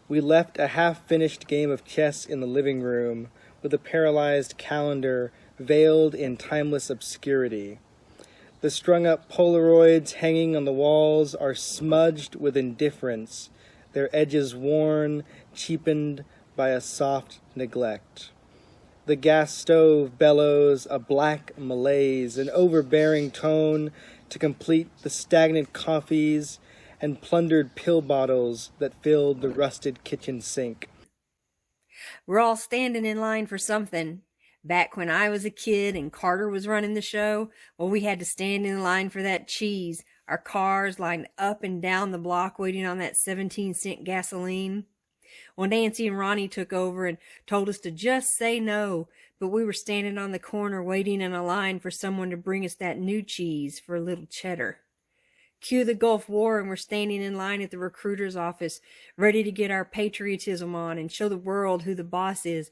We left a half-finished game of chess in the living room with a paralyzed calendar veiled in timeless obscurity. The strung-up Polaroids hanging on the walls are smudged with indifference, their edges worn, cheapened by a soft neglect. The gas stove bellows a black malaise, an overbearing tone to complete the stagnant coffees and plundered pill bottles that filled the rusted kitchen sink. We're all standing in line for something. Back when I was a kid and Carter was running the show, well, we had to stand in line for that cheese. Our cars lined up and down the block waiting on that 17-cent gasoline. Well, Nancy and Ronnie took over and told us to just say no, but we were standing on the corner waiting in a line for someone to bring us that new cheese for a little cheddar. Cue the Gulf War and we're standing in line at the recruiter's office, ready to get our patriotism on and show the world who the boss is.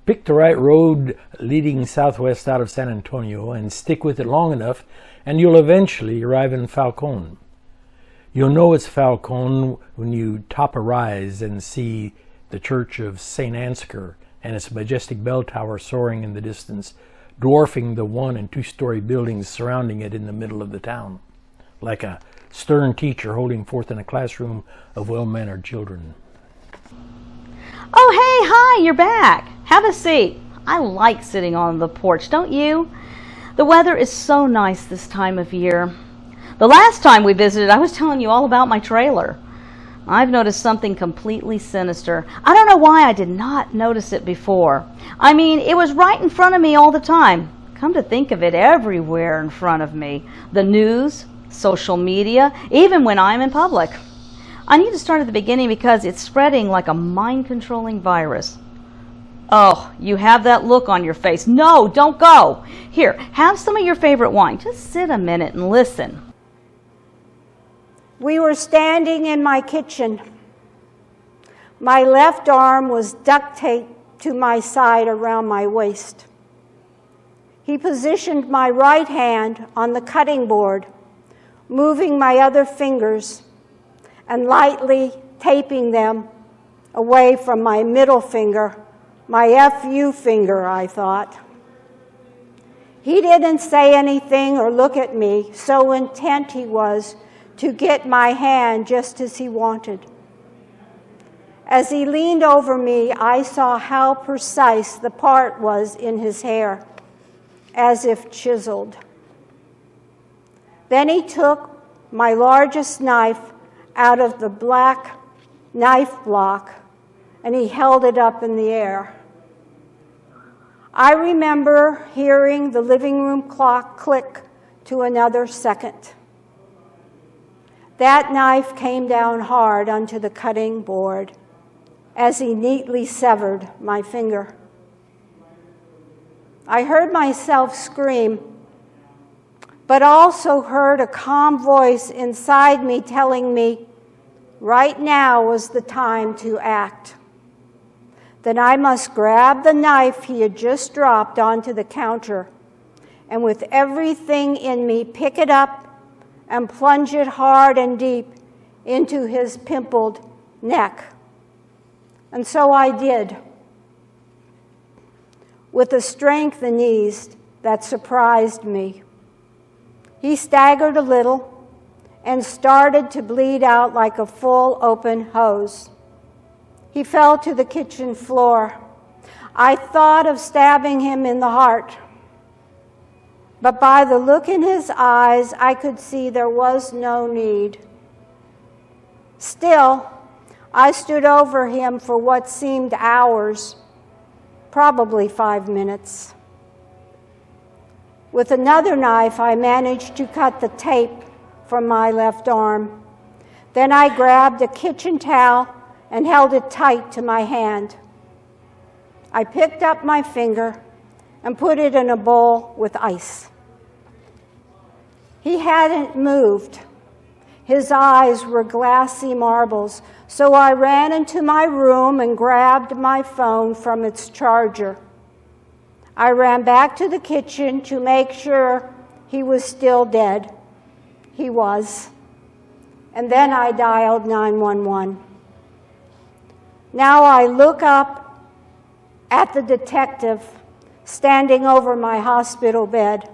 Pick the right road leading southwest out of San Antonio and stick with it long enough and you'll eventually arrive in Falcone. You'll know it's Falcone when you top a rise and see the church of St. Ansgar and its majestic bell tower soaring in the distance, dwarfing the 1- and 2-story buildings surrounding it in the middle of the town, like a stern teacher holding forth in a classroom of well-mannered children. Oh, hey, hi, you're back. Have a seat. I like sitting on the porch, don't you? The weather is so nice this time of year. The last time we visited, I was telling you all about my trailer. I've noticed something completely sinister. I don't know why I did not notice it before. I mean, it was right in front of me all the time. Come to think of it, everywhere in front of me. The news, social media, even when I'm in public. I need to start at the beginning because it's spreading like a mind-controlling virus. Oh, you have that look on your face. No, don't go. Here, have some of your favorite wine. Just sit a minute and listen. We were standing in my kitchen. My left arm was duct taped to my side around my waist. He positioned my right hand on the cutting board, moving my other fingers and lightly taping them away from my middle finger, my FU finger, I thought. He didn't say anything or look at me, so intent he was to get my hand just as he wanted. As he leaned over me, I saw how precise the part was in his hair, as if chiseled. Then he took my largest knife out of the black knife block, and he held it up in the air. I remember hearing the living room clock click to another second. That knife came down hard onto the cutting board as he neatly severed my finger. I heard myself scream, but also heard a calm voice inside me telling me right now was the time to act. Then I must grab the knife he had just dropped onto the counter and with everything in me pick it up and plunge it hard and deep into his pimpled neck. And so I did, with a strength and ease that surprised me. He staggered a little and started to bleed out like a full open hose. He fell to the kitchen floor. I thought of stabbing him in the heart, but by the look in his eyes, I could see there was no need. Still, I stood over him for what seemed hours, probably 5 minutes. With another knife, I managed to cut the tape from my left arm. Then I grabbed a kitchen towel and held it tight to my hand. I picked up my finger and put it in a bowl with ice. He hadn't moved. His eyes were glassy marbles, so I ran into my room and grabbed my phone from its charger. I ran back to the kitchen to make sure he was still dead. He was. And then I dialed 911. Now I look up at the detective standing over my hospital bed,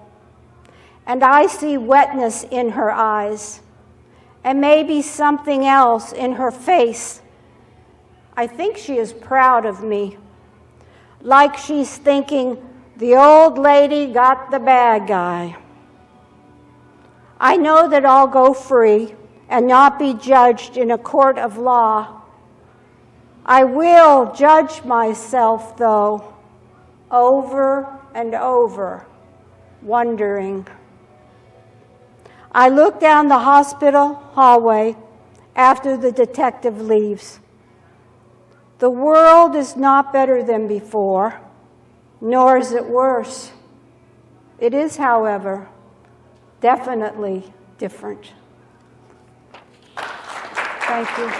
and I see wetness in her eyes, and maybe something else in her face. I think she is proud of me, like she's thinking, the old lady got the bad guy. I know that I'll go free and not be judged in a court of law. I will judge myself, though, over and over, wondering. I look down the hospital hallway after the detective leaves. The world is not better than before, nor is it worse. It is, however, definitely different. Thank you.